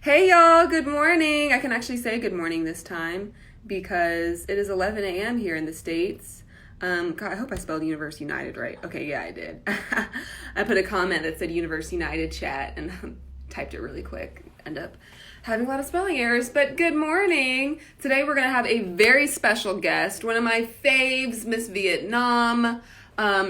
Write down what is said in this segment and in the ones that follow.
Hey y'all, good morning. I can actually say good morning this time because it is 11 a.m. here in the States. God, I hope I spelled Universe United right. Okay, yeah, I did. I put a comment that said Universe United chat and typed it really quick. End up having a lot of spelling errors, but good morning. Today we're going to have a very special guest, one of my faves, Miss Vietnam.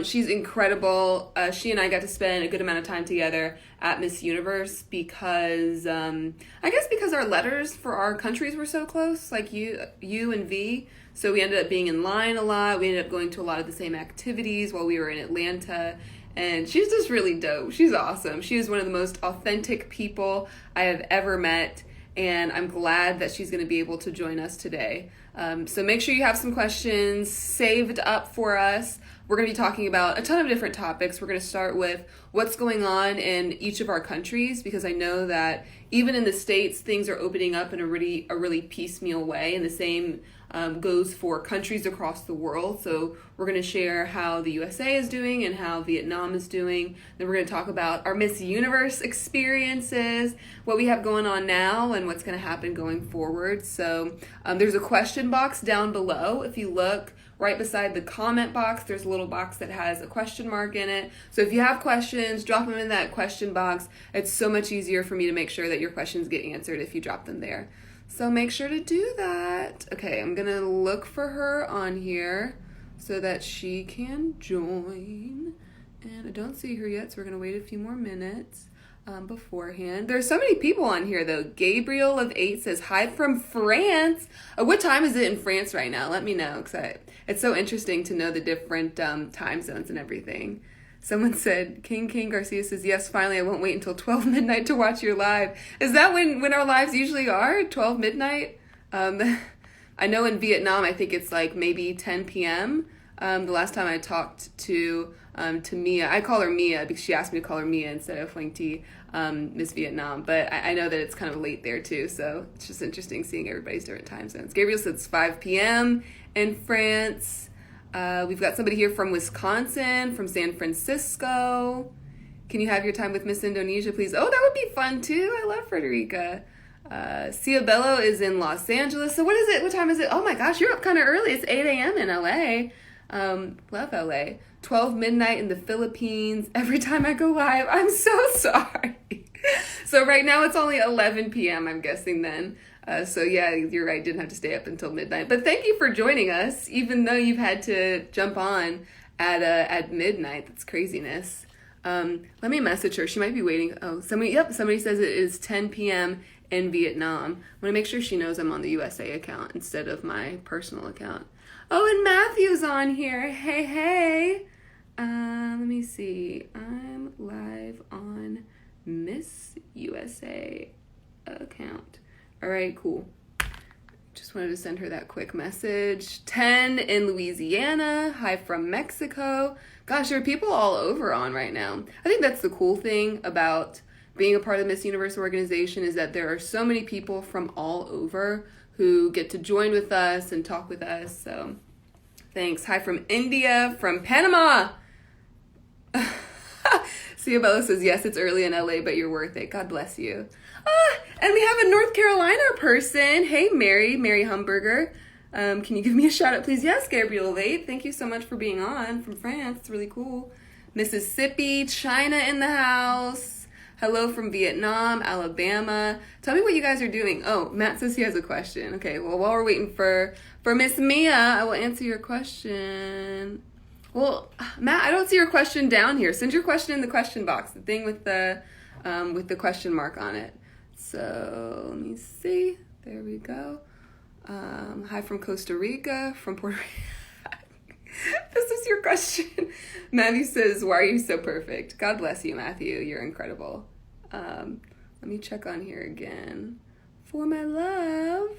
She's incredible. She and I got to spend a good amount of time together at Miss Universe because, I guess because our letters for our countries were so close, like U and V. So we ended up being in line a lot. We ended up going to a lot of the same activities while we were in Atlanta. And she's just really dope. She's awesome. She is one of the most authentic people I have ever met. And I'm glad that she's going to be able to join us today. So make sure you have some questions saved up for us. We're going to be talking about a ton of different topics. We're going to start with what's going on in each of our countries, because I know that even in the States, things are opening up in a really piecemeal way, and the same goes for countries across the world. So we're going to share how the USA is doing and how Vietnam is doing. Then we're going to talk about our Miss Universe experiences, what we have going on now, and what's going to happen going forward. So there's a question box down below. If you look right beside the comment box, there's a little box that has a question mark in it. So if you have questions, drop them in that question box. It's so much easier for me to make sure that your questions get answered if you drop them there. So make sure to do that. Okay, I'm gonna look for her on here so that she can join. And I don't see her yet, so we're gonna wait a few more minutes beforehand. There's so many people on here though. Gabriel of 8 says, hi from France. What time is it in France right now? Let me know, because it's so interesting to know the different time zones and everything. Someone said, King Garcia says, yes, finally, I won't wait until 12 midnight to watch your live. Is that when our lives usually are, 12 midnight? I know in Vietnam, I think it's like maybe 10 p.m. The last time I talked to Mia, I call her Mia because she asked me to call her Mia instead of Huang Ti, Miss Vietnam. But I know that it's kind of late there too, so it's just interesting seeing everybody's different time zones. Gabriel says it's 5 p.m. in France. We've got somebody here from Wisconsin, from San Francisco. Can you have your time with Miss Indonesia, please? Oh, that would be fun too. I love Frederica. Ciabello is in Los Angeles. So what is it? What time is it? Oh my gosh, you're up kind of early. It's 8 a.m. in LA. Love LA. 12 midnight in the Philippines. Every time I go live, I'm so sorry. So right now it's only 11 p.m. I'm guessing then. So yeah, you're right. Didn't have to stay up until midnight. But thank you for joining us, even though you've had to jump on at midnight. That's craziness. Let me message her. She might be waiting. Oh, somebody says it is 10 p.m. in Vietnam. I want to make sure she knows I'm on the USA account instead of my personal account. Oh, and Matthew's on here. Hey. Let me see. I'm live on Miss USA account. All right, cool. Just wanted to send her that quick message. 10 in Louisiana. Hi from Mexico. Gosh, there are people all over on right now. I think that's the cool thing about being a part of the Miss Universe organization, is that there are so many people from all over who get to join with us and talk with us. So thanks. Hi from India, from Panama. Ciabella says, yes, it's early in LA, but you're worth it. God bless you. And we have a North Carolina person. Hey, Mary Humberger. Can you give me a shout out, please? Yes, Gabriel Late. Thank you so much for being on from France. It's really cool. Mississippi, China in the house. Hello from Vietnam, Alabama. Tell me what you guys are doing. Oh, Matt says he has a question. Okay, well, while we're waiting for Miss Mia, I will answer your question. Well, Matt, I don't see your question down here. Send your question in the question box, the thing with the question mark on it. So let me see. There we go. Hi from Costa Rica, from Puerto Rico. This is your question. Matthew says, why are you so perfect? God bless you, Matthew. You're incredible. Let me check on here again. For my love.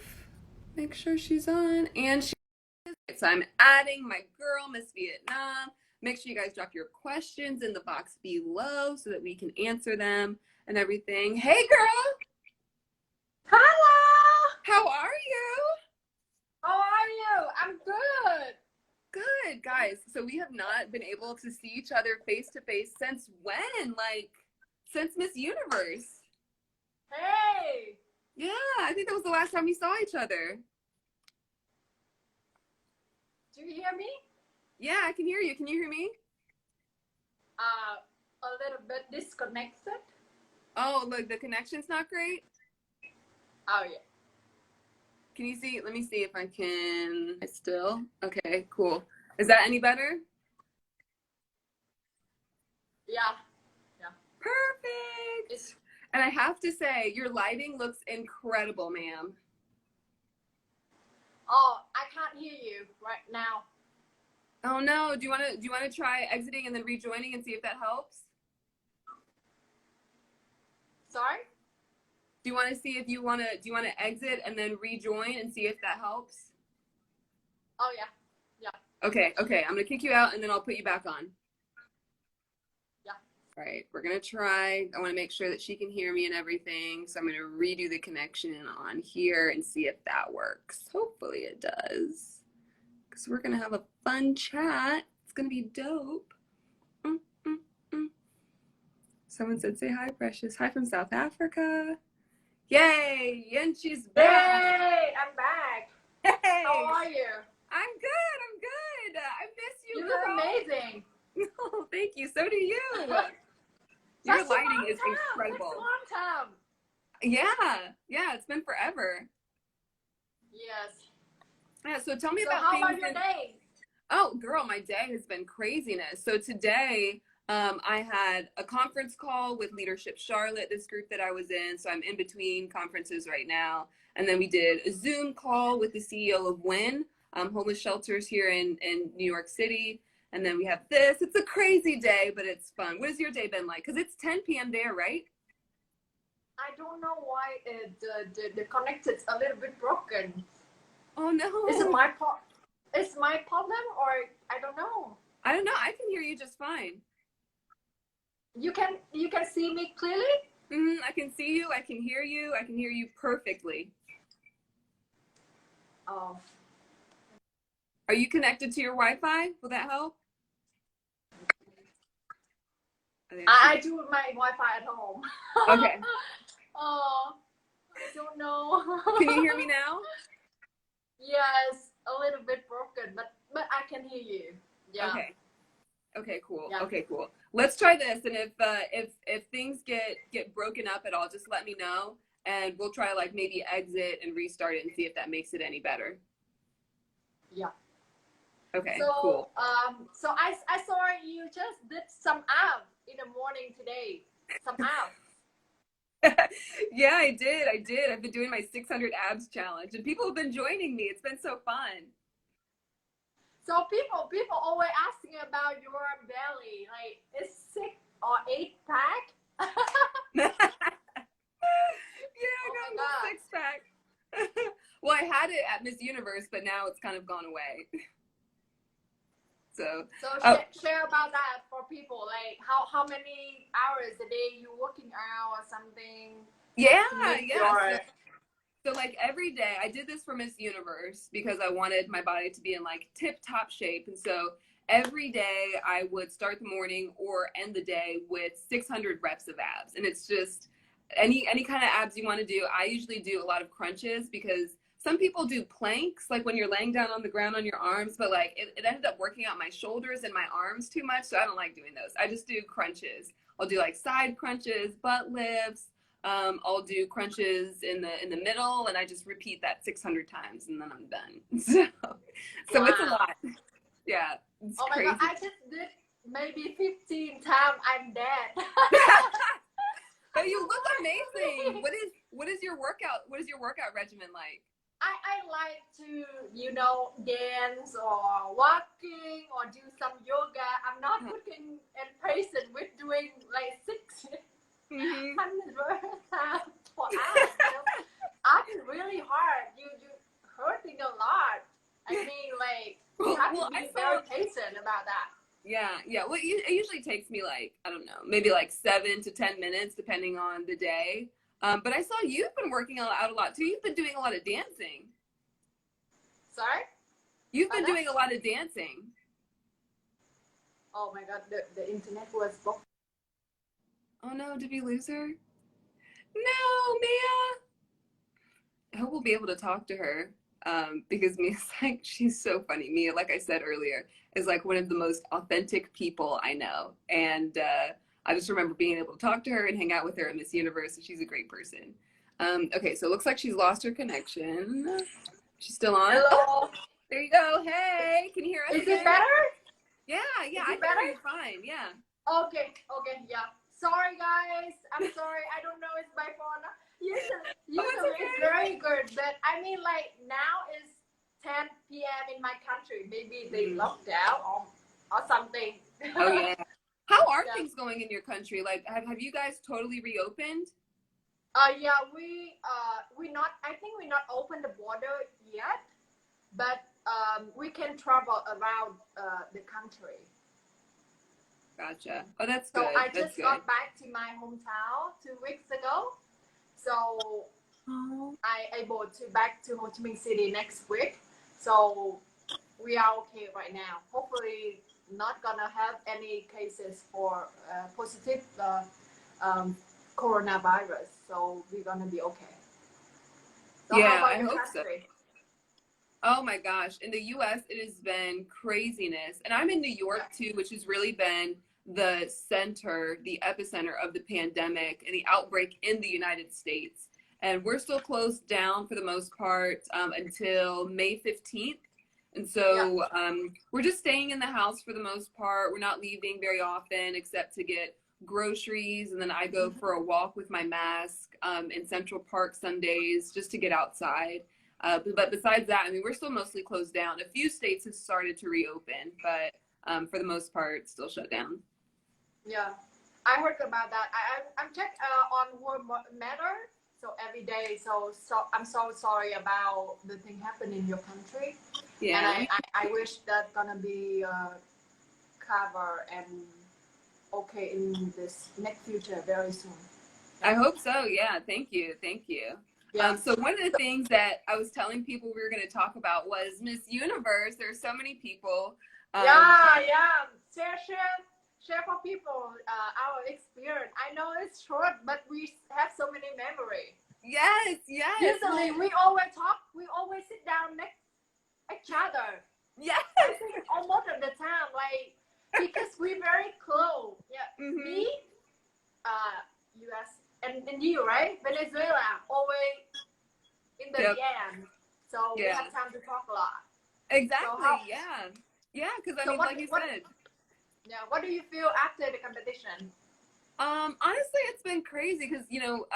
Make sure she's on. And she is. So I'm adding my girl, Miss Vietnam. Make sure you guys drop your questions in the box below so that we can answer them and everything. Hey, girl. Hello! How are you? How are you? I'm good. Good, guys. So we have not been able to see each other face to face since when? Like, since Miss Universe. Hey, Yeah, I think that was the last time we saw each other. Do you hear me? Yeah, I can hear you. Can you hear me? A little bit disconnected. Oh, look, the connection's not great. Oh yeah. Can you see? Let me see if I can. Still? Okay, cool. Is that any better? Yeah. Yeah. Perfect. And I have to say, your lighting looks incredible, ma'am. Oh, I can't hear you right now. Oh no, do you wanna try exiting and then rejoining and see if that helps? Sorry? Do you wanna see if do you wanna exit and then rejoin and see if that helps? Oh yeah. Yeah. Okay, I'm gonna kick you out and then I'll put you back on. Yeah. All right, we're gonna try. I wanna make sure that she can hear me and everything. So I'm gonna redo the connection on here and see if that works. Hopefully it does. Because we're gonna have a fun chat. It's gonna be dope. Someone said, say hi, Precious. Hi from South Africa. Yay! And she's back. Hey, I'm back. Hey! How are you? I'm good. I miss you, You girl. look amazing. Oh, thank you. So do you. Your lighting is incredible. That's a long time. Yeah, it's been forever. Yes. Yeah, so tell me So about how things. about your day? Oh, girl, my day has been craziness. So today, I had a conference call with Leadership Charlotte, this group that I was in. So I'm in between conferences right now. And then we did a Zoom call with the CEO of WIN, homeless shelters here in New York City. And then we have this. It's a crazy day, but it's fun. What has your day been like? Because it's 10 p.m. there, right? I don't know why the connection's a little bit broken. Oh, no. Is it my It's my problem, or I don't know. I don't know. I can hear you just fine. You can see me clearly? I can see you. I can hear you. I can hear you perfectly. Oh. Are you connected to your Wi-Fi? Will that help? I do my Wi-Fi at home. Okay. Oh, I don't know. Can you hear me now? Yes, a little bit broken, but I can hear you. Yeah. Okay, cool. Yeah. Okay, cool. Let's try this, and if things get broken up at all, just let me know, and we'll try like maybe exit and restart it and see if that makes it any better. Yeah. Okay, so, cool. So I saw you just did some abs in the morning today. Some abs. Yeah, I did. I've been doing my 600 abs challenge, and people have been joining me. It's been so fun. So people always asking about your belly. Like, it's 6 or 8 pack? Yeah, I got a 6-pack. Well, I had it at Miss Universe, but now it's kind of gone away. So share about that for people. Like, how many hours a day you working out or something? Yeah. So like every day, I did this for Miss Universe because I wanted my body to be in like tip-top shape. And so every day I would start the morning or end the day with 600 reps of abs. And it's just any kind of abs you want to do. I usually do a lot of crunches because some people do planks, like when you're laying down on the ground on your arms, but like it ended up working out my shoulders and my arms too much. So I don't like doing those. I just do crunches. I'll do like side crunches, butt lifts. I'll do crunches in the middle, and I just repeat that 600 times, and then I'm done. So wow. It's a lot. Yeah. Oh my God, I just did maybe 15 times. I'm dead. But you look amazing. What is your workout? What is your workout regimen like? I like to, dance or walking or do some yoga. I'm not looking and patient with doing like 600 times for hours. Acting really hard. You hurting a lot. I mean, like, you have to be very patient about that. Yeah. Well, it usually takes me like, I don't know, maybe like 7 to 10 minutes depending on the day. But I saw you've been working out a lot too. You've been doing a lot of dancing. Sorry? You've been doing a lot of dancing. Oh my God, the internet was broken. Oh no, did we lose her? No, Mia. be able to talk to her because Mia's like, she's so funny. Mia, like I said earlier, is like one of the most authentic people I know. And I just remember being able to talk to her and hang out with her at Miss Universe. And she's a great person. Okay, so it looks like she's lost her connection. She's still on? Hello. Oh, there you go. Hey, can you hear us? Is it better? Yeah, I can hear you fine. Yeah. Okay, yeah. Sorry, guys. I'm sorry. I don't know. It's my phone. Usually okay. it's very good, but I mean, like now is 10 p.m. in my country. Maybe they locked down or something. Oh yeah. How are things going in your country? Like, have you guys totally reopened? Yeah, we not. I think we not open the border yet, but we can travel around the country. Gotcha. Oh, that's so good. I just got back to my hometown 2 weeks ago. So I able to back to Ho Chi Minh City next week. So we are okay right now. Hopefully not gonna have any cases for positive coronavirus. So we're gonna be okay. So yeah, I hope so. Oh my gosh. In the US, it has been craziness. And I'm in New York too, which has really been the center, the epicenter of the pandemic and the outbreak in the United States. And we're still closed down for the most part until May 15th. And so we're just staying in the house for the most part. We're not leaving very often except to get groceries. And then I go for a walk with my mask in Central Park Sundays just to get outside. But besides that, I mean, we're still mostly closed down. A few states have started to reopen, but for the most part, still shut down. Yeah, I heard about that. I'm checked on World Matter, so every day. So I'm so sorry about the thing happening in your country. Yeah. And I wish that gonna be covered and okay in this next future very soon. I hope so. Yeah. Thank you. Yeah. So one of the things that I was telling people we were going to talk about was Miss Universe. There's so many people. Share for people our experience. I know it's short, but we have so many memories. Yes. Usually we always talk. We always sit down next each other. Yes. I think almost at the time, like because we're very close. Yeah. Me, US. And you, right? Venezuela, always in the end. So we have time to talk a lot. Exactly, so Yeah, because I mean, like you said. Yeah, what do you feel after the competition? Honestly, it's been crazy because, you know,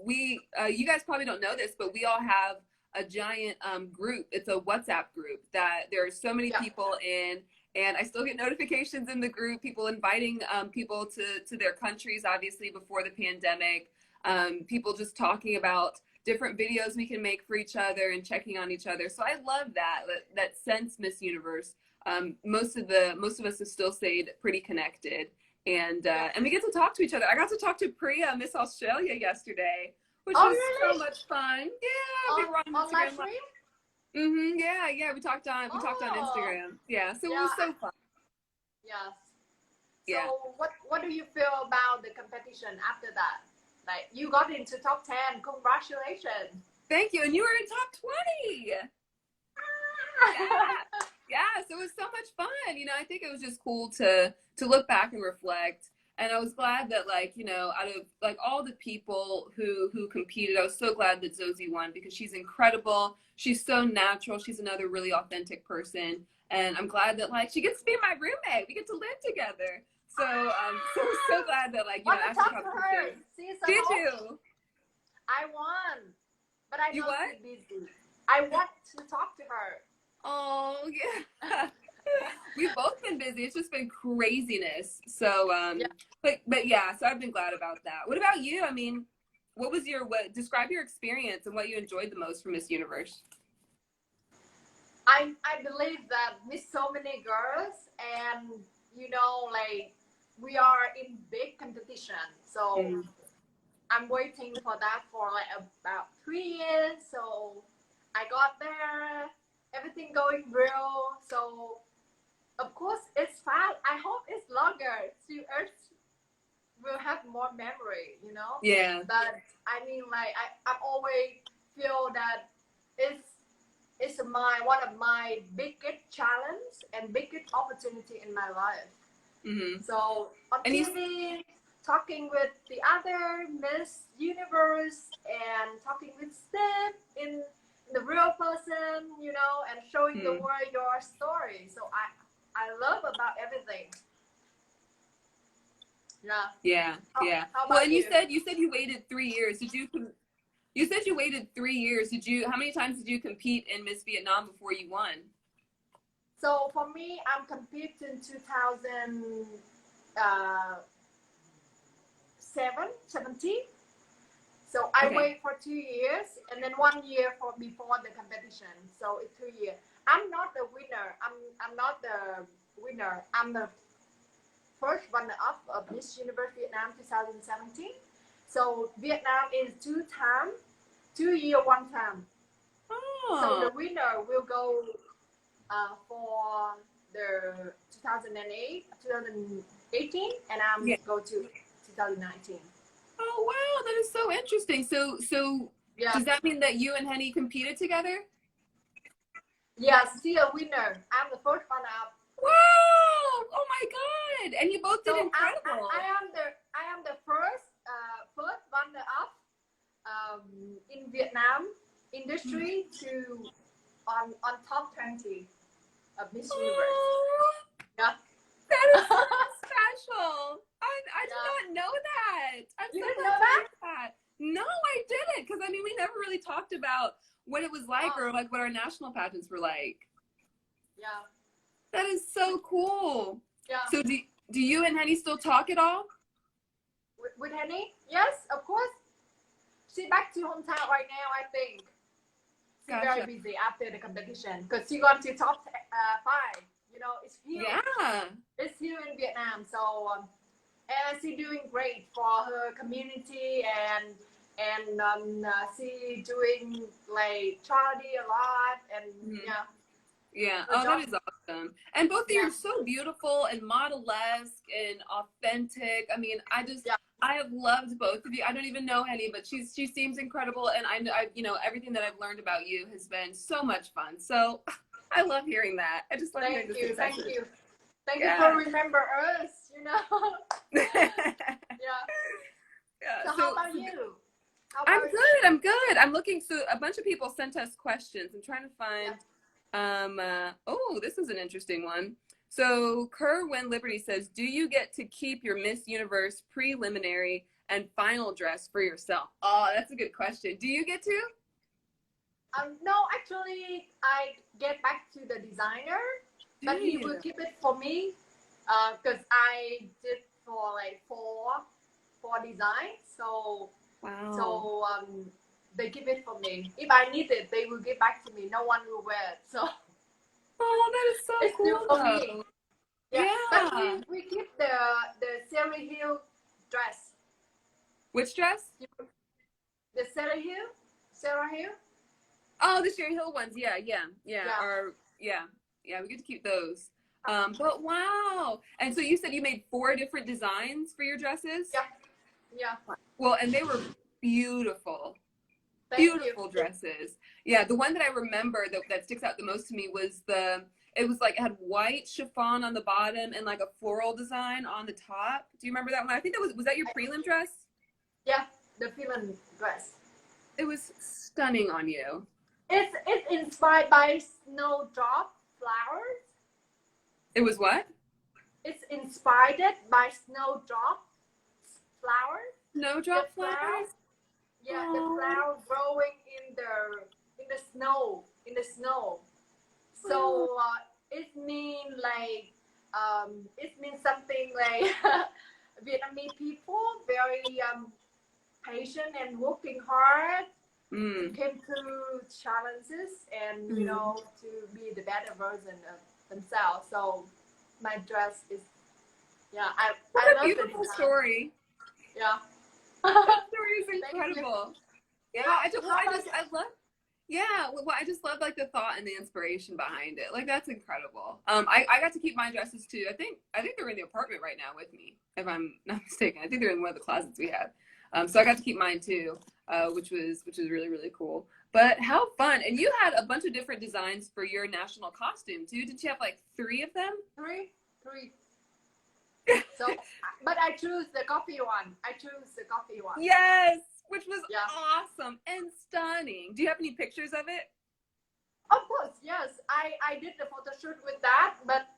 you guys probably don't know this, but we all have a giant group. It's a WhatsApp group that there are so many people in. And I still get notifications in the group, people inviting people to their countries, obviously, before the pandemic. People just talking about different videos we can make for each other and checking on each other. So I love that sense, Miss Universe. Most of us have still stayed pretty connected, and we get to talk to each other. I got to talk to Priya, Miss Australia, yesterday, which was really? so much fun. Yeah, we were on Instagram Live. Yeah. We talked on Instagram. Yeah, so it was so fun. Yes. Yeah. So what do you feel about the competition after that? Like you got into top 10. Congratulations. Thank you. And you were in top 20. Yeah. So it was so much fun. You know, I think it was just cool to look back and reflect. And I was glad that, like, you know, out of like all the people who competed, I was so glad that Zosie won because she's incredible. She's so natural. She's another really authentic person. And I'm glad that, like, she gets to be my roommate. We get to live together. So so glad that, like, you know, after competition. Did you? I won, but I know she's busy. I want to talk to her. Oh yeah. We've both been busy. It's just been craziness. So but yeah, so I've been glad about that. What about you? I mean, describe your experience and what you enjoyed the most from Miss Universe. I believe that with so many girls and you know, like we are in big competition. So I'm waiting for that for like about 3 years. So I got there, everything going real. So of course it's fast. I hope it's longer. So we'll have more memory, you know? Yeah. But I mean, like I always feel that it's my one of my biggest challenge and biggest opportunity in my life. Mm-hmm. So on and TV, talking with the other Miss Universe and talking with Steph in the real person, you know, and showing the world your story. So I love about everything. Yeah. Well, and you said you waited 3 years. You said you waited 3 years. How many times did you compete in Miss Vietnam before you won? So for me, I'm competing in 2017. So I wait for 2 years and then 1 year before the competition. So it's 2 years. I'm not the winner. I'm not the winner. I'm the first runner-up of Miss Universe Vietnam 2017. So Vietnam is 2 times, 2 year, 1 time. Oh. So the winner will go for the 2018, and I'm go to 2019. Oh wow, that is so interesting. So does that mean that you and Henny competed together? Yes, she a winner. I'm the first runner-up. Wow! Oh my god! And you both did incredible. I am the first runner-up in Vietnam industry to on top 20 of Miss Universe. Yeah. That is so special. I did not know that. You didn't know that? No, I didn't. Because I mean, we never really talked about what it was like or like what our national pageants were like. Yeah. That is so cool. Yeah. So do you and Henny still talk at all? With Henny? Yes, of course. She's back to hometown right now, I think. She's very busy after the competition because she got to top 5. You know, it's huge. Yeah. It's here in Vietnam. So, and she's doing great for her community and she doing like charity a lot and Yeah. Oh, that is awesome. And both of you are so beautiful and model-esque and authentic. I mean, I have loved both of you. I don't even know Henny, but she seems incredible. And I you know, everything that I've learned about you has been so much fun. So I love hearing that. I just love hearing this. Thank you for remember us, you know. So how about you? I'm good. I'm looking. So a bunch of people sent us questions. I'm trying to find. Oh, this is an interesting one. So Kerwin Liberty says, do you get to keep your Miss Universe preliminary and final dress for yourself? Oh, that's a good question. Do you get to? No, actually, I get back to the designer, but he will keep it for me because I did for like four designs. So they give it for me. If I need it, they will give back to me. No one will wear it. So. Oh, that is so cool. For me. Yeah. But we keep the Sarah Hill dress. Which dress? The Sarah Hill. Oh, the Sherry Hill ones. Yeah. We get to keep those. But wow. And so you said you made 4 different designs for your dresses? Yeah. Well, and they were beautiful. Beautiful dresses. Yeah, the one that I remember that sticks out the most to me was it had white chiffon on the bottom and like a floral design on the top. Do you remember that one? I think was that your prelim dress? Yeah, the prelim dress. It was stunning on you. It's inspired by snowdrop flowers. It was what? It's inspired by snowdrop flowers. Snowdrop flowers? Yeah, the flower growing in the snow. So it means something like Vietnamese people very patient and working hard to come through challenges and you know to be the better version of themselves. So my dress is I love a beautiful story. Yeah. That story is incredible. Yeah, I just love like the thought and the inspiration behind it. Like that's incredible. I got to keep my dresses too. I think they're in the apartment right now with me, if I'm not mistaken. I think they're in one of the closets we have. So I got to keep mine too. which was really, really cool. But how fun. And you had a bunch of different designs for your national costume too. Did you have like 3 of them? Three. So, but I choose the coffee one. Yes, which was awesome and stunning. Do you have any pictures of it? Of course, yes. I did the photo shoot with that, but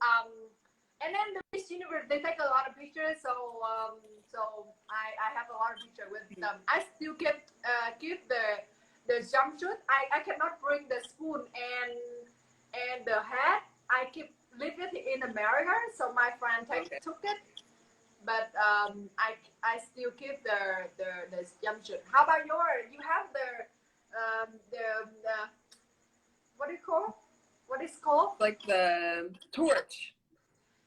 and then the Miss Universe, they take a lot of pictures, so I have a lot of pictures with them. I still keep the jumpsuit. I cannot bring the spoon and the hat. I keep leave it in America, so my friend took it. But I still keep the jumpsuit. How about yours? You have the what do you call? What is called? Like the torch.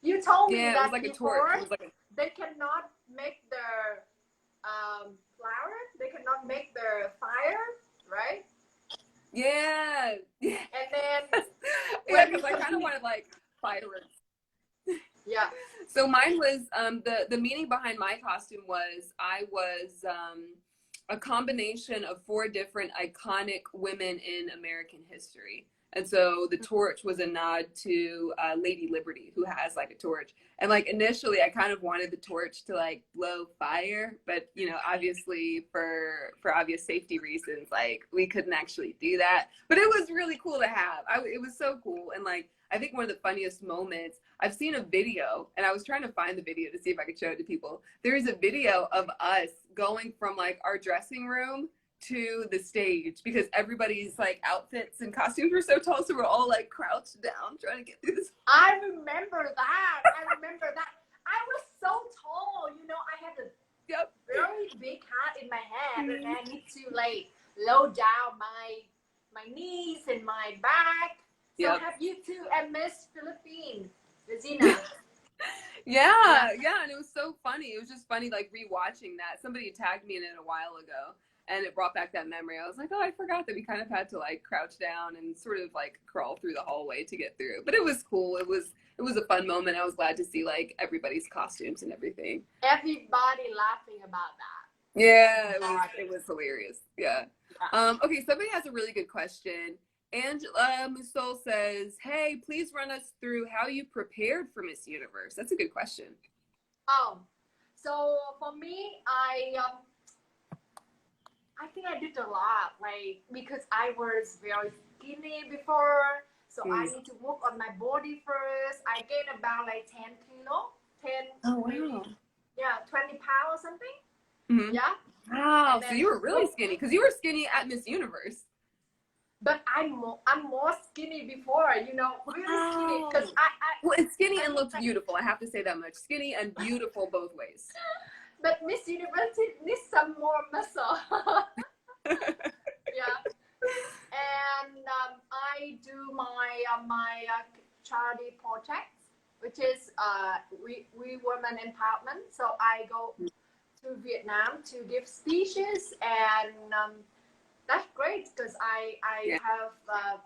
You told me it that was like before, a torch. It was like they cannot make their flower. They cannot make their fire, right? Yeah. And then yeah, because I kind of wanted like fireworks. Yeah. So mine was the meaning behind my costume was I was a combination of 4 different iconic women in American history. And so the torch was a nod to Lady Liberty, who has like a torch. And like initially I kind of wanted the torch to like blow fire, but you know, obviously for obvious safety reasons, like we couldn't actually do that. But it was really cool to have. It was so cool. And like I think one of the funniest moments, I've seen a video, and I was trying to find the video to see if I could show it to people. There is a video of us going from like our dressing room to the stage because everybody's like outfits and costumes were so tall, so we're all like crouched down trying to get through this. I remember that. I was so tall, you know. I had a very big hat in my head, and I need to like low down my knees and my back. So have you too at Miss Philippines, Regina? Yeah, and it was so funny. It was just funny like rewatching that. Somebody tagged me in it a while ago. And it brought back that memory. I was like, oh, I forgot that we kind of had to like crouch down and sort of like crawl through the hallway to get through. But it was cool. It was a fun moment. I was glad to see like everybody's costumes and everything. Everybody laughing about that. Yeah, it was hilarious. Yeah. Okay, somebody has a really good question. Angela Musol says, hey, please run us through how you prepared for Miss Universe. That's a good question. So for me, I think I did a lot, like, because I was very skinny before, so I need to work on my body first. I gained about like 10 kilo, 20 pounds or something. Mm-hmm. Yeah. Wow, so you were really skinny, because you were skinny at Miss Universe. But I'm more skinny before, you know, really skinny, because well, it's skinny and looks beautiful, I have to say that much. Skinny and beautiful both ways. But Miss Universe needs some more muscle. Yeah. And I do my charity project, which is we women empowerment. So I go to Vietnam to give speeches, and that's great because I have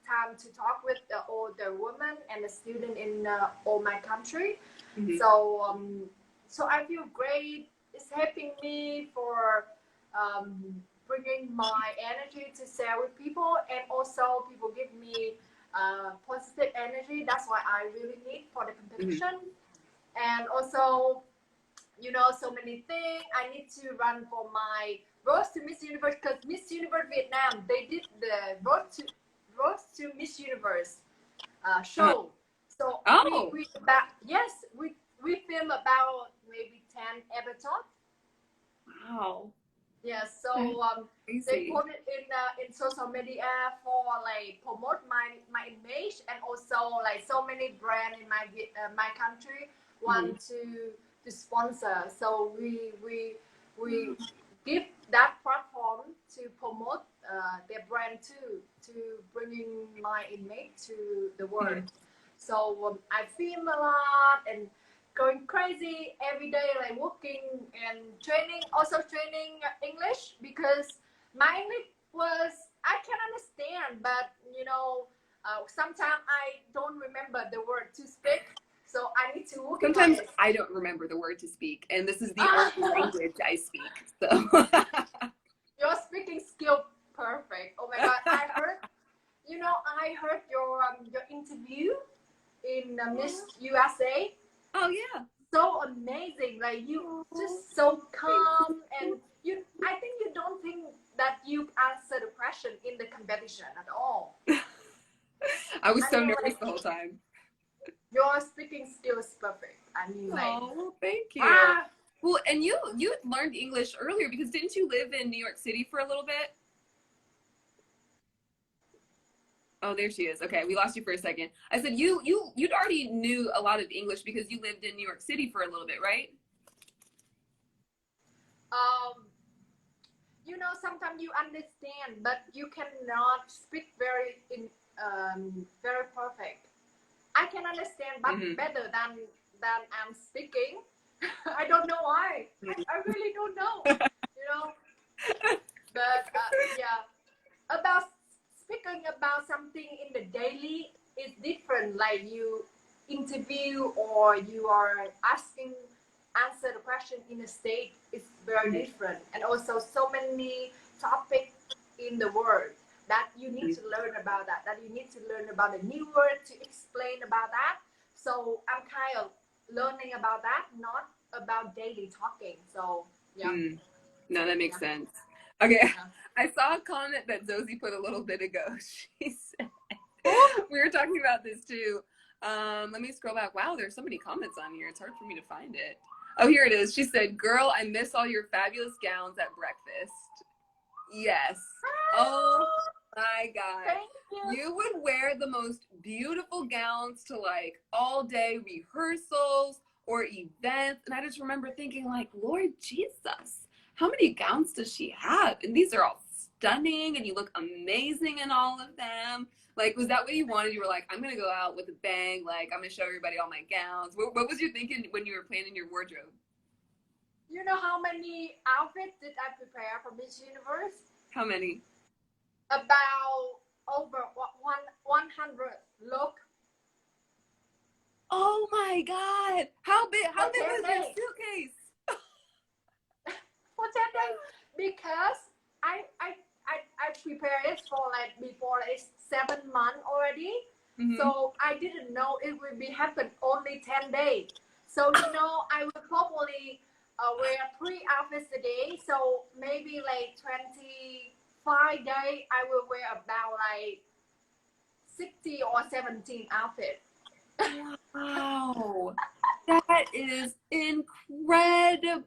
time to talk with all the women and the students in all my country. Mm-hmm. So I feel great. It's helping me for bringing my energy to share with people, and also people give me positive energy. That's what I really need for the competition. Mm-hmm. And also, you know, so many things. I need to run for my Road to Miss Universe, because Miss Universe Vietnam, they did the Road to Miss Universe show. So we film about maybe 10 episodes. Wow. Yeah, so they put it in social media for like promote my image, and also like so many brands in my country want to sponsor. So we give that platform to promote their brand too, to bringing my image to the world. So I film a lot and going crazy every day, like working and training, also training English, because my English was, I can understand, but you know, sometimes I don't remember the word to speak, so I need to work. Sometimes I don't remember the word to speak, and this is the only language I speak, so. your speaking skill perfect. Oh my God, I heard, I heard your interview in Miss USA. Oh yeah. So amazing, like you just so calm, and I think you don't think that you answer the question in the competition at all. I was so mean, nervous like, the whole time. Your speaking skill is perfect. I mean, like, Oh, well, thank you. Well, and you learned English earlier because didn't you live in New York City for a little bit? Oh, there she is. Okay, we lost you for a second. I said you'd already knew a lot of English because you lived in New York City for a little bit, right? Sometimes you understand, but you cannot speak very perfect. I can understand, but better than I'm speaking. I don't know why. I really don't know. But yeah, about speaking about something in the daily is different. Like you interview or you are answer the question in a state is very different, and also so many topics in the world that you need to learn about that you need to learn about a new word to explain about that. So I'm kind of learning about that, not about daily talking. So yeah. No, that makes sense. Okay. Yeah. I saw a comment that Zosie put a little bit ago. She said we were talking about this too. Let me scroll back. Wow, there's so many comments on here. It's hard for me to find it. Oh, here it is. She said, "Girl, I miss all your fabulous gowns at breakfast." Yes. Oh my God. Thank you. You would wear the most beautiful gowns to like all day rehearsals or events. And I just remember thinking like, Lord Jesus, how many gowns does she have? And these are all stunning and you look amazing in all of them. Like, was that what you wanted? You were like, I'm going to go out with a bang. Like, I'm going to show everybody all my gowns. What was you thinking when you were planning your wardrobe? You know how many outfits did I prepare for Miss Universe? How many? About over 100 look. Oh my God. How big was your suitcase? For 10 days. Because I prepared it for like before like 7 months already. So I didn't know it would be happen only 10 days. So I would probably wear 3 outfits a day. So maybe like 25 days I will wear about like 60 or 17 outfits. Wow. That is incredible.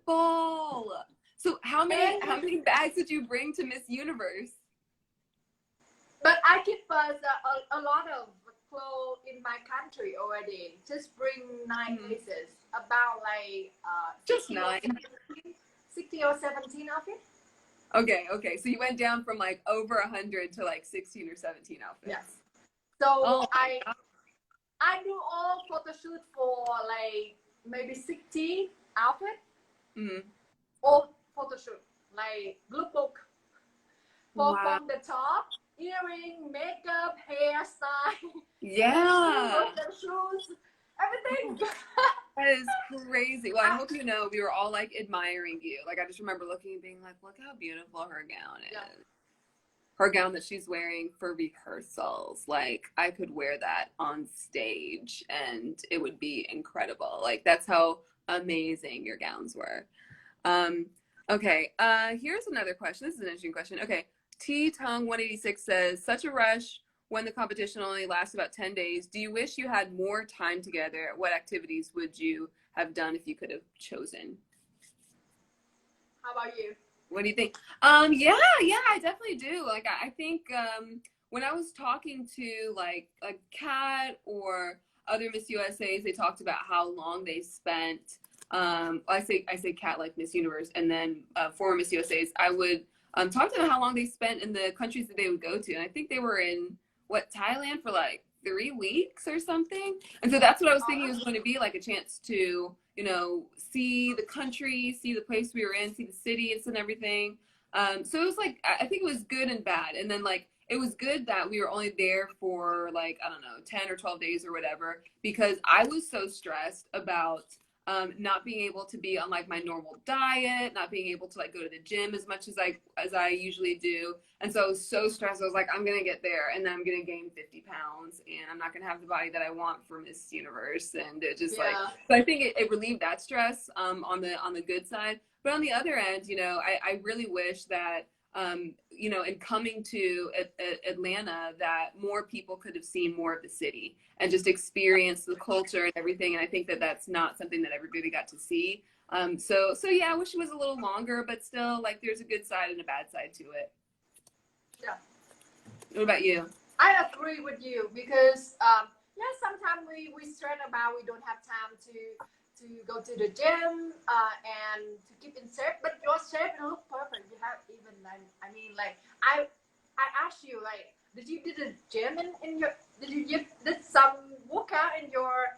So how many bags did you bring to Miss Universe? But I keep a lot of clothes in my country already. Just bring 9 pieces. About like just 9. 60 or 17 outfits. Okay. So you went down from like over 100 to like 16 or 17 outfits. Yes. So I do all photo shoot for like maybe 60 outfits. All photo shoot like lookbook. From the top, earring, makeup, hairstyle. Yeah. Shoes, everything. That is crazy. Well, I hope you know we were all like admiring you. Like I just remember looking and being like, look how beautiful her gown is. Yeah. Her gown that she's wearing for rehearsals. Like I could wear that on stage and it would be incredible. Like that's how amazing your gowns were. Okay. Here's another question. This is an interesting question. Okay. Tongue 186 says, such a rush when the competition only lasts about 10 days. Do you wish you had more time together? What activities would you have done if you could have chosen? How about you? What do you think? Yeah, I definitely do. Like, I think when I was talking to like a Kat or other Miss USAs, they talked about how long they spent. I say Kat like Miss Universe, and then former Miss USAs, I would talk to them how long they spent in the countries that they would go to. And I think they were in Thailand for like 3 weeks or something. And so that's what I was thinking was going to be like a chance to, see the country, see the place we were in, see the cities and everything. So it was like, I think it was good and bad. And then like, it was good that we were only there for like, I don't know, 10 or 12 days or whatever, because I was so stressed about not being able to be on like my normal diet, not being able to like go to the gym as much as I usually do. And so I was so stressed. I was like, I'm gonna get there and then I'm gonna gain 50 pounds and I'm not gonna have the body that I want for Miss Universe. And it just like, so I think it relieved that stress on the good side. But on the other end, you know, I really wish that you know, in coming to Atlanta, that more people could have seen more of the city and just experienced the culture and everything. And I think that that's not something that everybody got to see. So yeah, I wish it was a little longer, but still, like, there's a good side and a bad side to it. Yeah. What about you? I agree with you because yeah, sometimes we stress about we don't have time to go to the gym and to keep in shape, but your shape look perfect. You have even I mean like I asked you like did you did a gym in your did some workout in your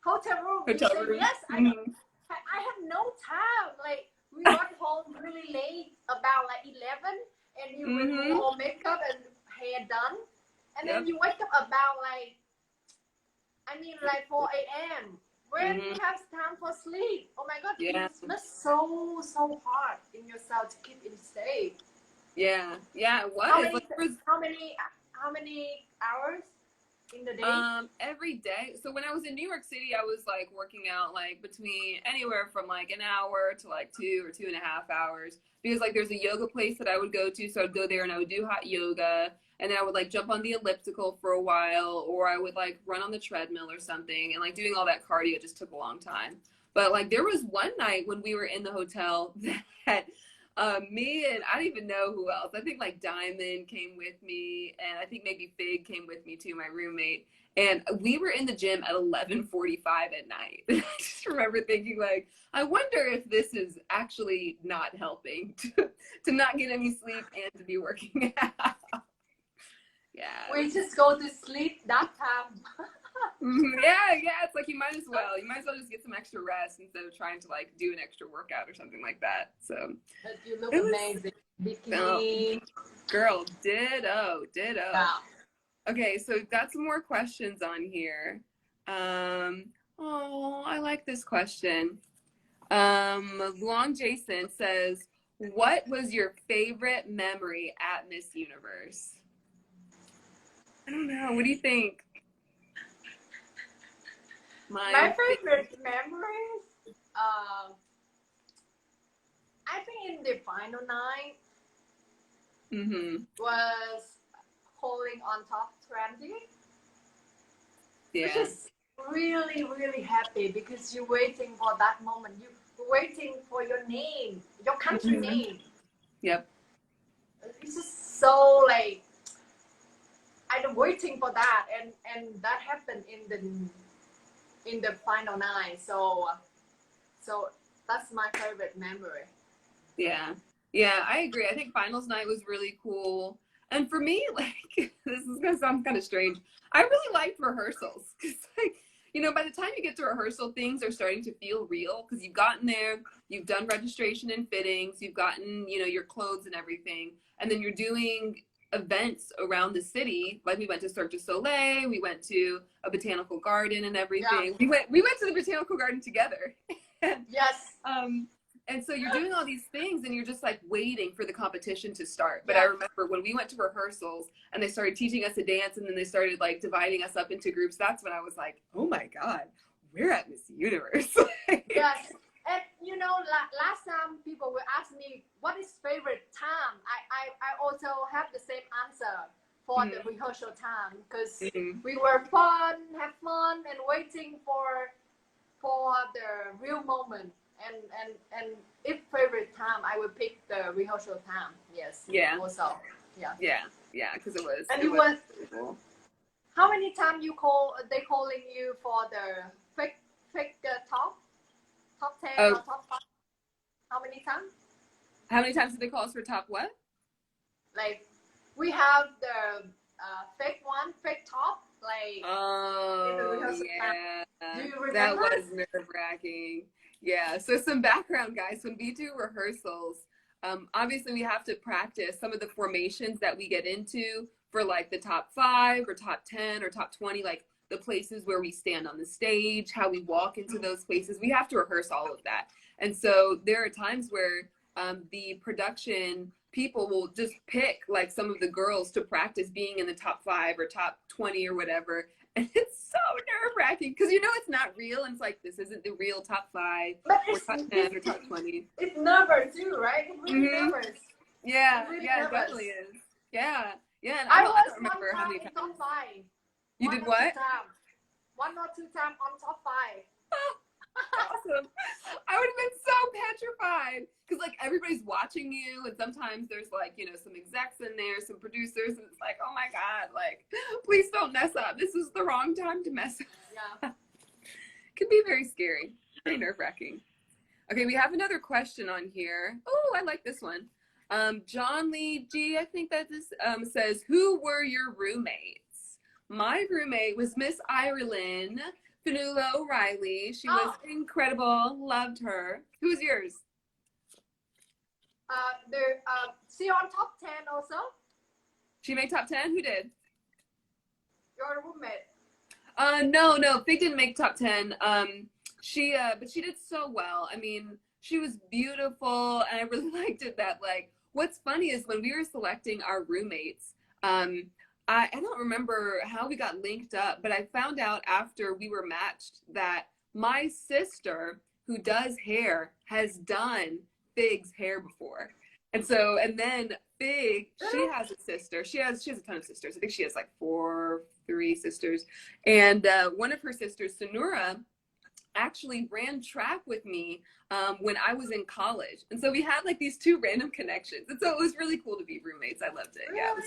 hotel room? Hotel You say, room. yes, I have no time. Like we got home really late about like 11 and you remove all makeup and hair done and then you wake up about like I mean, like 4 a.m. When you have time for sleep. Oh my God, it's so hard in yourself to keep in shape. Yeah, it was. How many hours in the day? Every day. So when I was in New York City, I was like working out like between anywhere from like an hour to like 2 or 2.5 hours because like there's a yoga place that I would go to. So I'd go there and I would do hot yoga. And then I would like jump on the elliptical for a while, or I would like run on the treadmill or something. And like doing all that cardio just took a long time. But like there was one night when we were in the hotel that me and I don't even know who else. I think like Diamond came with me, and I think maybe Fig came with me too, my roommate. And we were in the gym at 11:45 at night. I just remember thinking like, I wonder if this is actually not helping to not get any sleep and to be working out. Yeah. We just go to sleep that time. Yeah. It's like you might as well just get some extra rest instead of trying to like do an extra workout or something like that. So. But you look amazing. Bikini. Girl, ditto. Wow. Okay, so we've got some more questions on here. I like this question. Long Jason says, what was your favorite memory at Miss Universe? I don't know. What do you think? My favorite memories, I think in the final night was holding on top 20. Yeah. Which is really, really happy because you're waiting for that moment. You're waiting for your name, your country name. Yep. It's just so like, I'm waiting for that, and that happened in the final night. So that's my favorite memory. Yeah, I agree. I think finals night was really cool. And for me, like, this is gonna sound kind of strange, I really liked rehearsals because, like, you know, by the time you get to rehearsal, things are starting to feel real because you've gotten there, you've done registration and fittings, you've gotten, you know, your clothes and everything, and then you're doing events around the city. Like we went to Cirque du Soleil, we went to a botanical garden and everything. We went to the botanical garden together. Yes. And so you're doing all these things and you're just like waiting for the competition to start. But I remember when we went to rehearsals and they started teaching us a dance and then they started like dividing us up into groups, that's when I was like, oh my God, we're at Miss Universe. Yes. And you know, last time people will ask me what is favorite time. I also have the same answer for the rehearsal time because we were have fun and waiting for the real moment. And if favorite time, I would pick the rehearsal time. Yes. Yeah. Also. Yeah. Yeah, because it was. And it was cool. How many times they calling you for the fake top 10 or top 5? How many times? How many times did they call us for top what? Like we have the fake top, like in the rehearsal time. Do you remember? That was nerve-wracking. Yeah, so some background, guys. When we do rehearsals, obviously we have to practice some of the formations that we get into for like the top 5 or top 10 or top 20. Like the places where we stand on the stage, how we walk into those places. We have to rehearse all of that. And so there are times where the production people will just pick like some of the girls to practice being in the top 5 or top 20 or whatever. And it's so nerve-wracking because you know it's not real. And it's like, this isn't the real top 5 or top 10 or top 20. It's nervous too, right? It's really nervous. Yeah, really yeah, nervous. It definitely is. Yeah, yeah. And I don't remember how many times. Top 5. You did what? 1 or 2 times on top 5. Awesome. I would have been so petrified because like everybody's watching you, and sometimes there's like, you know, some execs in there, some producers, and it's like, oh my God, like, please don't mess up. This is the wrong time to mess up. Yeah. Can be very scary, very nerve-wracking. Okay, we have another question on here. Oh, I like this one. John Lee G, I think that this says, who were your roommates? My roommate was Miss Ireland Fanula O'Reilly. She was incredible. Loved her. Who was yours? She on top 10 also. She made top 10? Who did? Your roommate. No, Fig didn't make top 10. But she did so well. I mean, she was beautiful, and I really liked it that, like, what's funny is when we were selecting our roommates, I don't remember how we got linked up, but I found out after we were matched that my sister, who does hair, has done Fig's hair before. And then Fig, she has a sister. She has a ton of sisters. I think she has like 3 sisters. And one of her sisters, Sonura, actually ran track with me when I was in college. And so we had like these 2 random connections. And so it was really cool to be roommates. I loved it. Really?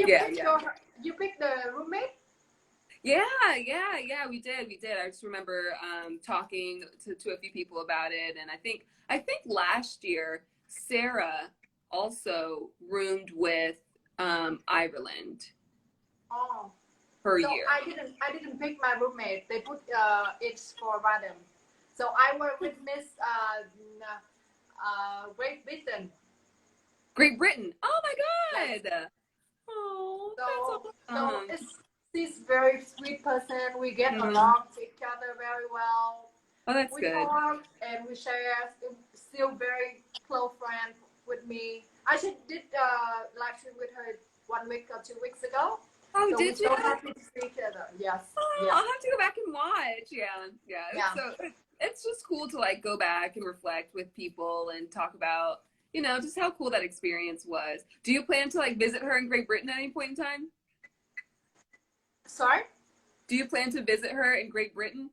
Yeah. You picked the roommate? Yeah, we did. I just remember talking to a few people about it, and I think last year Sarah also roomed with Ireland. Oh. Per so year. I didn't pick my roommate. They put it's for random. So I work with Miss Great Britain. Great Britain. Oh my God. Yes. Oh, so she's very sweet person. We get along to each other very well. Oh, that's we good. We talk and we share. Still very close friend with me. I did live stream with her 1 week or 2 weeks ago. Oh, so did you? So happy to see each other. Yes. Oh, I'll have to go back and watch. Yeah. So it's just cool to like go back and reflect with people and talk about, you know, just how cool that experience was. Do you plan to like visit her in Great Britain at any point in time? Sorry? Do you plan to visit her in Great Britain?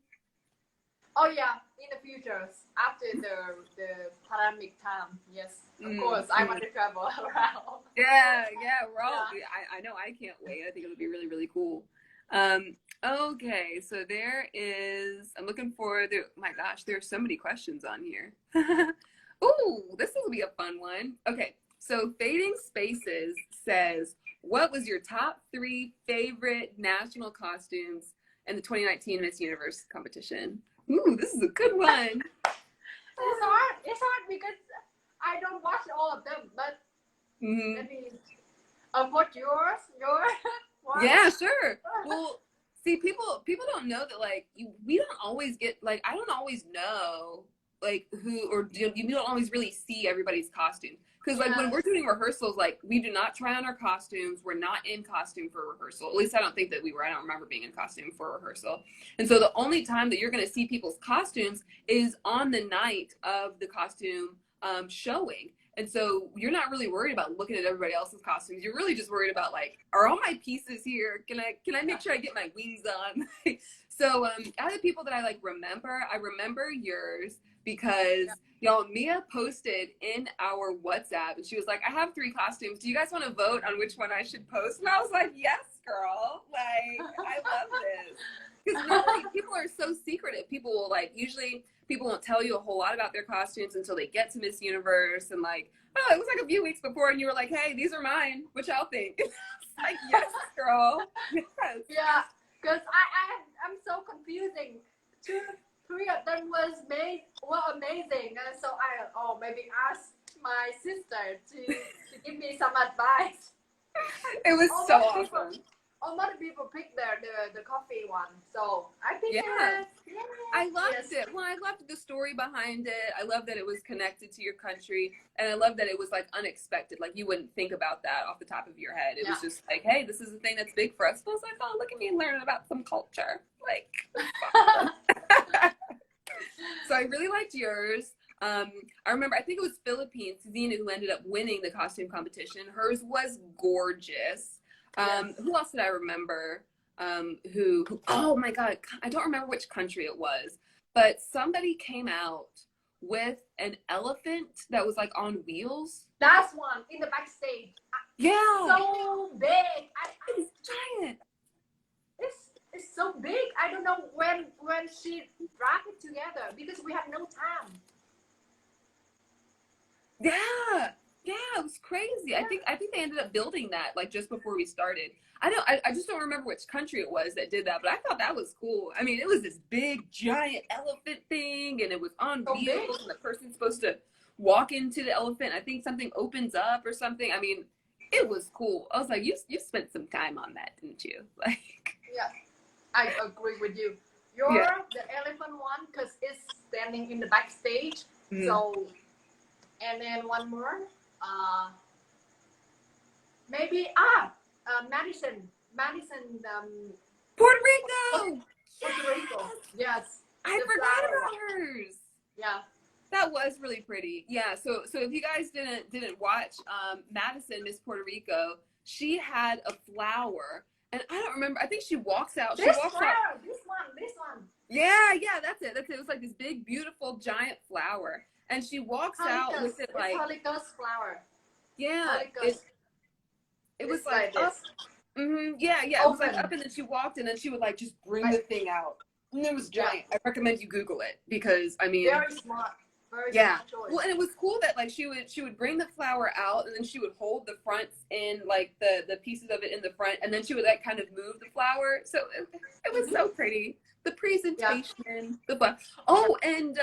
Oh yeah, in the future, after the pandemic time, yes, of course, I want to travel around. Yeah, we're all. Yeah. I know, I can't wait. I think it'll be really, really cool. Okay, so there is. I'm looking for the. My gosh, there are so many questions on here. Ooh, this will be a fun one. Okay, so Fading Spaces says, what was your top 3 favorite national costumes in the 2019 Miss Universe competition? Ooh, this is a good one. It's hard because I don't watch all of them, but maybe what yours? Yeah, sure. Well, see, people don't know that like we don't always get like I don't always know like who or you don't always really see everybody's costumes. Because like when we're doing rehearsals, like we do not try on our costumes. We're not in costume for rehearsal. At least I don't think that we were. I don't remember being in costume for rehearsal. And so the only time that you're going to see people's costumes is on the night of the costume showing. And so you're not really worried about looking at everybody else's costumes. You're really just worried about like, are all my pieces here? Can I make sure I get my wings on? So out of the people that I like I remember yours because y'all, Mia posted in our WhatsApp and she was like, I have 3 costumes. Do you guys want to vote on which one I should post? And I was like, yes, girl. Like, I love this. Because normally people are so secretive. People will like, usually people won't tell you a whole lot about their costumes until they get to Miss Universe. And like, oh, it was like a few weeks before and you were like, hey, these are mine. What y'all think? Like, yes, girl. Yes. Yeah, because I'm so confusing. 2, 3 of them were amazing, and so I maybe ask my sister to give me some advice. It was so awesome. a lot of people pick the coffee one. So I think Yeah. yeah. I loved it. Well, I loved the story behind it. I love that it was connected to your country, and I love that it was like unexpected. Like you wouldn't think about that off the top of your head. It was just like, hey, this is a thing that's big for us. And I was like, oh, look at me learning about some culture. Like, so I really liked yours. I remember, I think it was Philippines, Zena, who ended up winning the costume competition. Hers was gorgeous. Who else did I remember? Who, oh my God, I don't remember which country it was, but somebody came out with an elephant that was like on wheels. That's one in the backstage. Yeah. So big. It's giant. It's so big. I don't know when she wrapped it together because we had no time. Yeah. Yeah, it was crazy. Yeah. I think they ended up building that like just before we started. I just don't remember which country it was that did that, but I thought that was cool. I mean, it was this big giant elephant thing, and it was on wheels, and the person's supposed to walk into the elephant. I think something opens up or something. I mean, it was cool. I was like, you spent some time on that, didn't you? Like, yeah, I agree with you. The elephant one because it's standing in the backstage. Mm-hmm. So, and then one more. Maybe Madison, Puerto Rico. Puerto Rico. Yes. I forgot about hers. Yeah. That was really pretty. Yeah. So if you guys didn't watch Madison, Miss Puerto Rico, she had a flower, and I don't remember. I think she walks out. This one. Yeah, that's it. It was like this big, beautiful, giant flower, and she walks out with it like Kaliegh flower. Yeah. It was like up. Mm-hmm, yeah. Open. It was like up, and then she walked, and then she would like just bring the thing out, and it was giant. I recommend you Google it because I mean, very smart. Smart choice. Well, and it was cool that like she would bring the flower out, and then she would hold the fronts in like the pieces of it in the front, and then she would like kind of move the flower. So it was so pretty. The presentation, the fun. Oh, and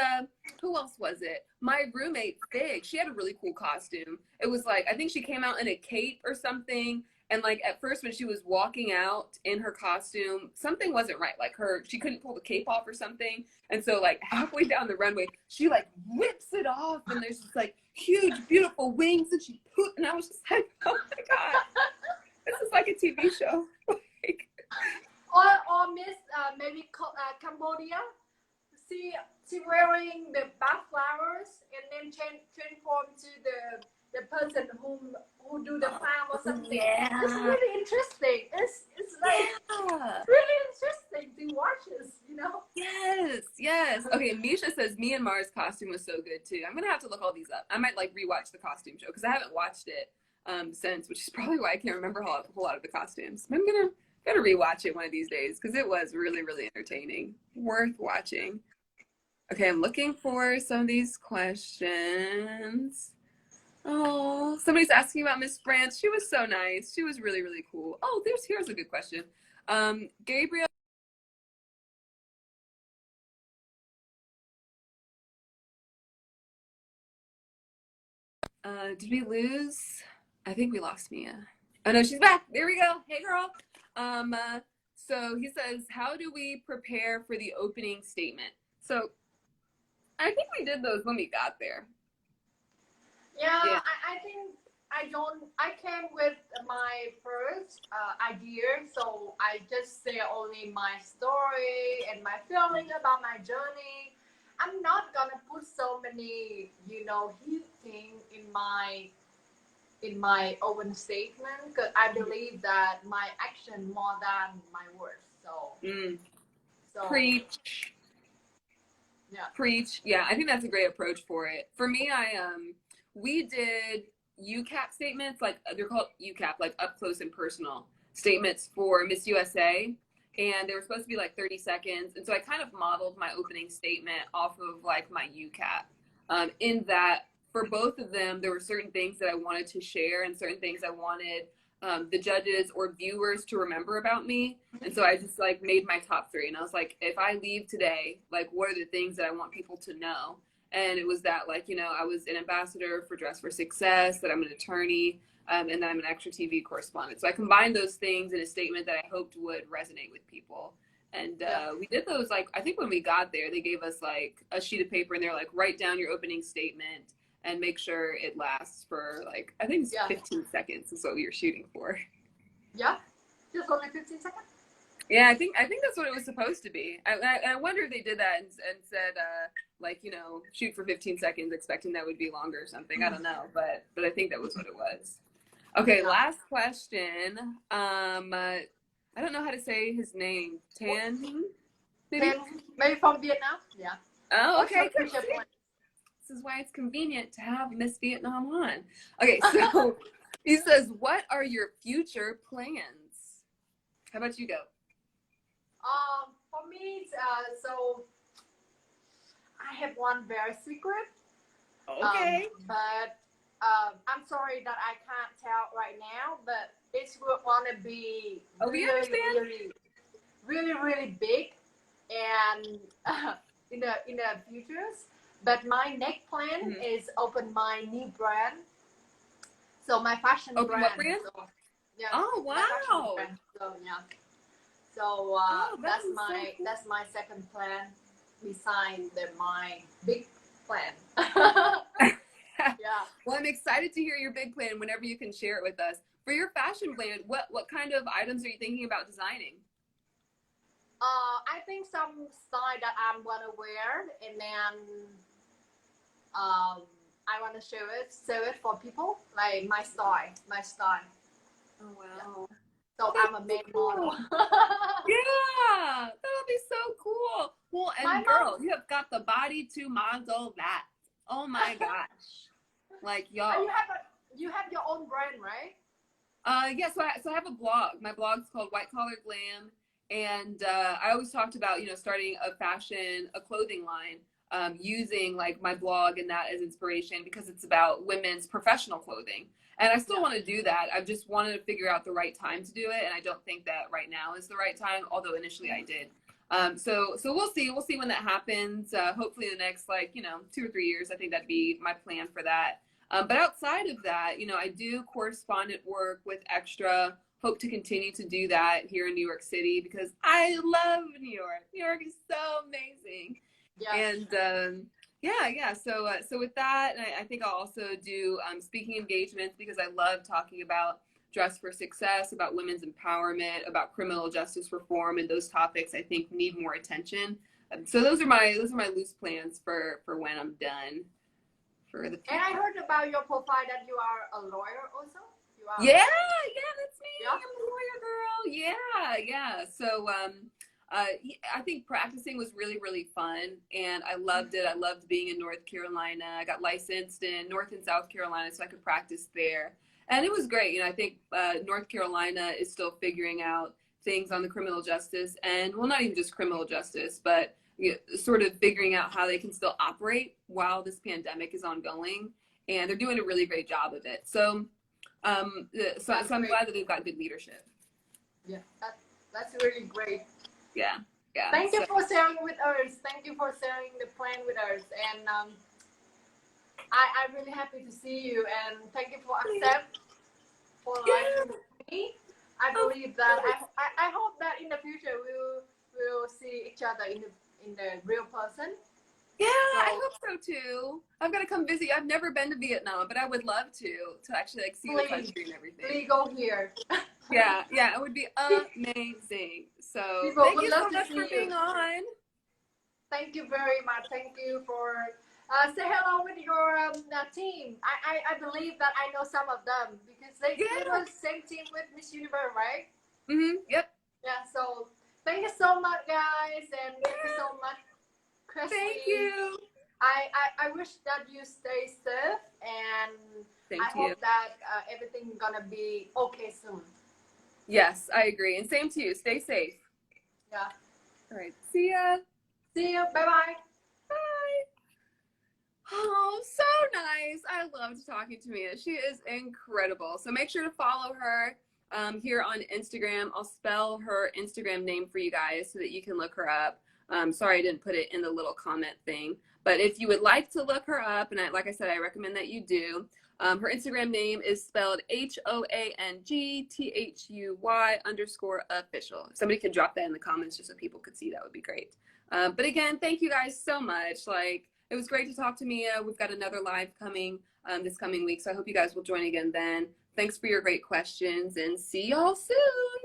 who else was it? My roommate Fig. She had a really cool costume. It was like I think she came out in a cape or something. And like at first when she was walking out in her costume, something wasn't right. Like she couldn't pull the cape off or something. And so like halfway down the runway, she like whips it off, and there's just like huge, beautiful wings, and she pooped. And I was just like, oh my God, this is like a TV show. Like, or Miss maybe Cambodia. She wearing the bath flowers and then transform to the person who do the farm or something. Yeah. It's really interesting. It's like really interesting to watch this, you know? Yes. Okay, Misha says Myanmar's costume was so good too. I'm gonna have to look all these up. I might like rewatch the costume show because I haven't watched it since, which is probably why I can't remember a whole lot of the costumes. I'm gonna rewatch it one of these days because it was really, really entertaining. Worth watching. Okay, I'm looking for some of these questions. Oh, somebody's asking about Miss France. She was so nice. She was really, really cool. Oh, here's a good question. Gabriel. Did we lose? I think we lost Mia. Oh no, she's back. There we go. Hey girl. So he says, how do we prepare for the opening statement? So I think we did those when we got there. Yeah. I think I came with my first idea, so I just say only my story and my feeling about my journey. I'm not gonna put so many, huge things in my own statement because I believe that my action more than my words. So preach. Yeah. Preach. Yeah, I think that's a great approach for it. For me, we did UCAP statements, like they're called UCAP, like up close and personal statements for Miss USA, and they were supposed to be like 30 seconds. And so I kind of modeled my opening statement off of like my UCAP. In that, for both of them, there were certain things that I wanted to share and certain things I wanted the judges or viewers to remember about me. And so I just like made my top 3, and I was like, if I leave today, like what are the things that I want people to know? And it was that, like, you know, I was an ambassador for Dress for Success, that I'm an attorney, and then I'm an extra TV correspondent. So I combined those things in a statement that I hoped would resonate with people. And we did those, like, I think when we got there, they gave us like a sheet of paper and they're like, write down your opening statement and make sure it lasts for like, I think it's 15 seconds is what we were shooting for. Yeah, just only 15 seconds. Yeah, I think that's what it was supposed to be. I wonder if they did that and said like, you know, shoot for 15 seconds, expecting that would be longer or something. I don't know, but I think that was what it was. Okay, last question. I don't know how to say his name. Tan? Maybe from Vietnam. Yeah. Oh, okay. This is why it's convenient to have Miss Vietnam on. Okay, so he says, what are your future plans? How about you go? For me, so I have one very secret. Okay. But I'm sorry that I can't tell right now, but it's going to be really big and in the futures. But my next plan is open my new brand. So my fashion brand. What brand? So, yeah. Oh, wow. So yeah. So that's my second plan besides my big plan. Yeah. Well, I'm excited to hear your big plan whenever you can share it with us. For your fashion plan, what kind of items are you thinking about designing? I think some style that I'm gonna wear, and then I want to show it for people, like my style. Oh wow! Yeah. So I'm a main model. Yeah, that'll be so cool. Well, and girl, you have got the body to model that. Oh my gosh! Like y'all. You have your own brand, right? Yeah. So I have a blog. My blog's called White Collar Glam, and I always talked about, you know, starting a clothing line. Using like my blog and that as inspiration because it's about women's professional clothing. And I still want to do that. I've just wanted to figure out the right time to do it. And I don't think that right now is the right time, although initially I did. So we'll see. We'll see when that happens. Hopefully in the next, like, you know, 2 or 3 years, I think that'd be my plan for that. But outside of that, you know, I do correspondent work with Extra. Hope to continue to do that here in New York City because I love New York. New York is so amazing. Yeah. And so with that, I think I'll also do speaking engagements because I love talking about Dress for Success, about women's empowerment, about criminal justice reform, and those topics I think need more attention. So those are my loose plans for when I'm done for the future. And I heard about your profile that you are a lawyer also. Yeah, that's me. Yeah. I'm a lawyer girl. Yeah. So I think practicing was really, really fun, and I loved it. I loved being in North Carolina. I got licensed in North and South Carolina so I could practice there. And it was great. You know, I think North Carolina is still figuring out things on the criminal justice, and well, not even just criminal justice, but you know, sort of figuring out how they can still operate while this pandemic is ongoing. And they're doing a really great job of it. So I'm glad that they've got good leadership. Yeah, that's really great. Yeah. Thank you for sharing with us. Thank you for sharing the plan with us. And I'm really happy to see you. And thank you for liking me. I believe that I hope that in the future we'll see each other in the real person. Yeah, I hope so too. I've got to come visit. I've never been to Vietnam, but I would love to actually like see the country and everything. Please go here. Yeah, it would be amazing. So thank you so much for being on. Thank you very much. Thank you for say hello with your team. I believe that I know some of them because they were the same team with Miss Universe, right? Yep. Yeah. So thank you so much, guys, and thank you so much, Cheslie. Thank you. I wish that you stay safe, and I hope that everything's gonna be okay soon. Yes, I agree. And same to you. Stay safe. Yeah. All right. See ya. See you. Bye-bye. Bye. Oh, so nice. I loved talking to Mia. She is incredible. So make sure to follow her here on Instagram. I'll spell her Instagram name for you guys so that you can look her up. Sorry I didn't put it in the little comment thing. But if you would like to look her up, and like I said, I recommend that you do. Her Instagram name is spelled HOANGTHUY_official. If somebody could drop that in the comments just so people could see, that would be great. But again, thank you guys so much. Like, it was great to talk to Mia. We've got another live coming this coming week, so I hope you guys will join again then. Thanks for your great questions, and see y'all soon.